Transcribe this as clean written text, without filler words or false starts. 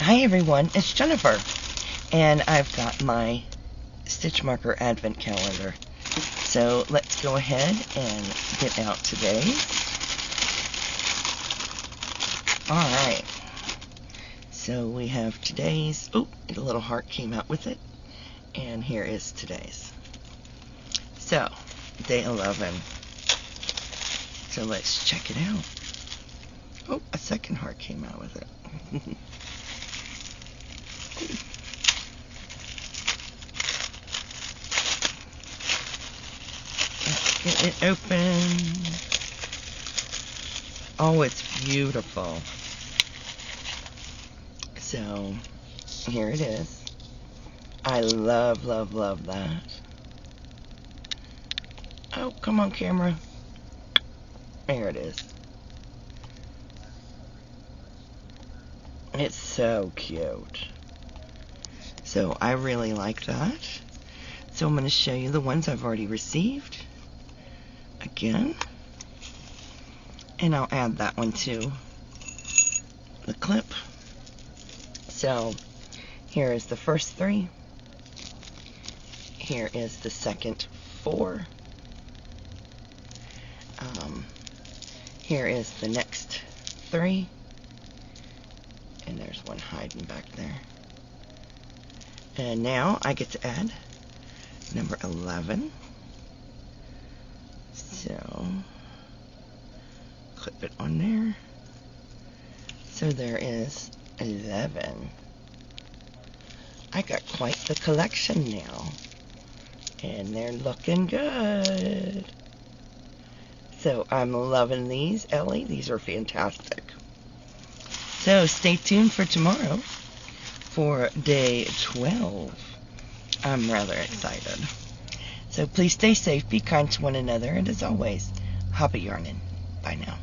Hi everyone, it's Jennifer, and I've got my stitch marker advent calendar. So let's go ahead and get out today. Alright, so we have today's, oh, a little heart came out with it, and here is today's. So, day 11. So let's check it out. Oh, a second heart came out with it. Let's get it open. Oh, it's beautiful. So, here it is. I love, love, love that. Oh, come on, camera. There it is. It's so cute. So I really like that. So I'm going to show you the ones I've already received. Again. And I'll add that one to the clip. So here is the first 3. Here is the second 4. Here is the next 3. And there's one hiding back there. And now I get to add number 11. So, clip it on there. So there is 11. I got quite the collection now. And they're looking good. So I'm loving these, Ellie. These are fantastic. So stay tuned for tomorrow for day 12. I'm rather excited. So please stay safe, be kind to one another, and as always, happy yarning. Bye now.